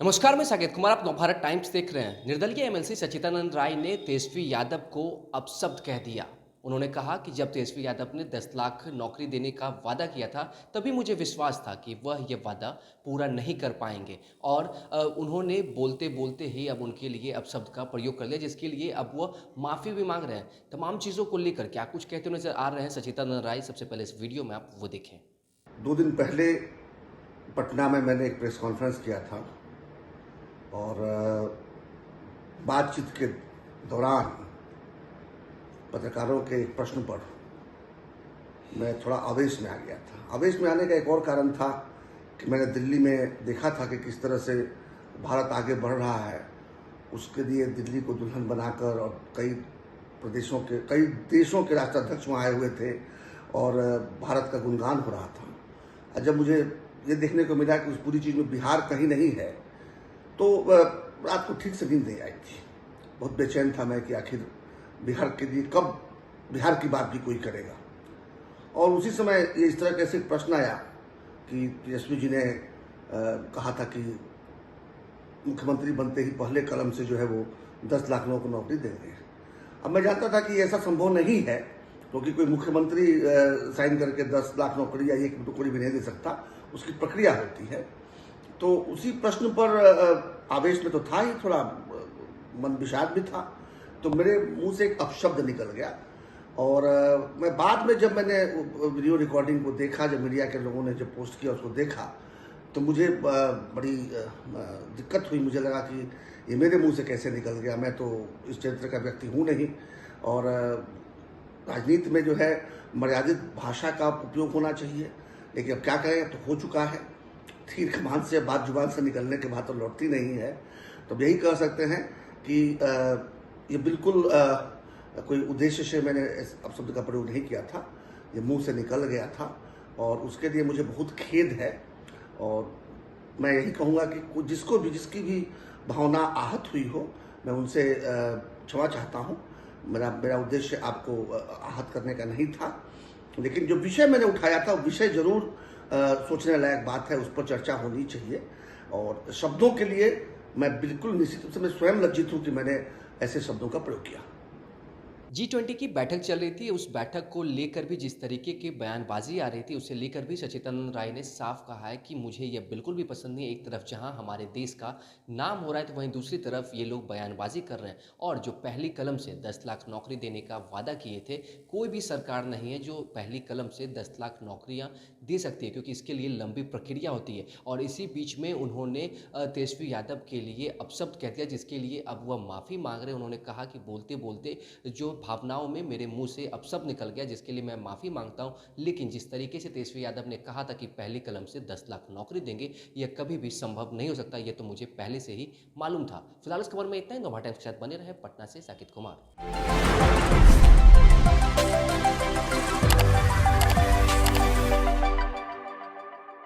नमस्कार, मैं साकेत कुमार। आप नवभारत टाइम्स देख रहे हैं। निर्दलीय एमएलसी सच्चिदानंद राय ने तेजस्वी यादव को अपशब्द कह दिया। उन्होंने कहा कि जब तेजस्वी यादव ने 10 लाख नौकरी देने का वादा किया था, तभी मुझे विश्वास था कि वह ये वादा पूरा नहीं कर पाएंगे। और उन्होंने बोलते बोलते ही अब उनके लिए अपशब्द का प्रयोग कर लिया, जिसके लिए अब वह माफ़ी भी मांग रहे हैं। तमाम चीज़ों को लेकर क्या कुछ कहते हुए नजर आ रहे हैं सच्चिदानंद राय, सबसे पहले इस वीडियो में आप वो देखें। 2 दिन पहले पटना में मैंने एक प्रेस कॉन्फ्रेंस किया था और बातचीत के दौरान पत्रकारों के एक प्रश्न पर मैं थोड़ा आवेश में आ गया था। आवेश में आने का एक और कारण था कि मैंने दिल्ली में देखा था कि किस तरह से भारत आगे बढ़ रहा है। उसके लिए दिल्ली को दुल्हन बनाकर और कई देशों के राष्ट्राध्यक्ष वहाँ आए हुए थे और भारत का गुणगान हो रहा था। और जब मुझे ये देखने को मिला कि उस पूरी चीज़ में बिहार कहीं नहीं है, तो रात को ठीक से नींद नहीं आई थी। बहुत बेचैन था मैं कि आखिर बिहार के लिए कब बिहार की बात भी कोई करेगा। और उसी समय ये इस तरह कैसे प्रश्न आया कि तेजस्वी जी ने कहा था कि मुख्यमंत्री बनते ही पहले कलम से जो है वो 10 लाख लोगों को नौकरी देंगे। अब मैं जानता था कि ऐसा संभव नहीं है, क्योंकि कोई मुख्यमंत्री साइन करके 10 लाख नौकरी या 1 नौकरी भी नहीं दे सकता, उसकी प्रक्रिया होती है। तो उसी प्रश्न पर आवेश में तो था ही, थोड़ा मन विषाद भी था, तो मेरे मुंह से एक अपशब्द निकल गया। और मैं बाद में जब मैंने वीडियो रिकॉर्डिंग को देखा, जब मीडिया के लोगों ने जब पोस्ट किया उसको देखा, तो मुझे बड़ी दिक्कत हुई। मुझे लगा कि ये मेरे मुंह से कैसे निकल गया। मैं तो इस चरित्र का व्यक्ति हूँ नहीं, और राजनीति में जो है मर्यादित भाषा का उपयोग होना चाहिए, लेकिन अब क्या करें, तो हो चुका है। तीर कमान से बात जुबान से निकलने के बाद तो लौटती नहीं है। तो यही कह सकते हैं कि ये बिल्कुल कोई उद्देश्य से मैंने इस अपशब्द का प्रयोग नहीं किया था, ये मुंह से निकल गया था और उसके लिए मुझे बहुत खेद है। और मैं यही कहूँगा कि जिसकी भी भावना आहत हुई हो, मैं उनसे क्षमा चाहता हूँ। मेरा उद्देश्य आपको आहत करने का नहीं था, लेकिन जो विषय मैंने उठाया था वो विषय जरूर सोचने लायक बात है, उस पर चर्चा होनी चाहिए। और शब्दों के लिए मैं बिल्कुल निश्चित रूप से मैं स्वयं लज्जित हूँ कि मैंने ऐसे शब्दों का प्रयोग किया। G20 की बैठक चल रही थी। उस बैठक को लेकर भी जिस तरीके की बयानबाजी आ रही थी, उसे लेकर भी सच्चिदानंद राय ने साफ कहा है कि मुझे ये बिल्कुल भी पसंद नहीं है। एक तरफ जहां हमारे देश का नाम हो रहा है, तो वहीं दूसरी तरफ ये लोग बयानबाजी कर रहे हैं। और जो पहली कलम से 10 लाख नौकरी देने का वादा किए थे, कोई भी सरकार नहीं है जो पहली कलम से 10 लाख नौकरियां दे सकती है, क्योंकि इसके लिए लंबी प्रक्रिया होती है। और इसी बीच में उन्होंने तेजस्वी यादव के लिए अपशब्द कह दिया, जिसके लिए अब वह माफ़ी मांग रहे हैं। उन्होंने कहा कि बोलते बोलते जो भावनाओं में मेरे मुंह से अपशब्द निकल गया, जिसके लिए मैं माफ़ी मांगता हूं। लेकिन जिस तरीके से तेजस्वी यादव ने कहा था कि पहली कलम से 10 लाख नौकरी देंगे, यह कभी भी संभव नहीं हो सकता। यह तो मुझे पहले से ही मालूम था। फिलहाल इस खबर में इतना ही। नवभारत टाइम्स के साथ बने रहे। पटना से साकेत कुमार।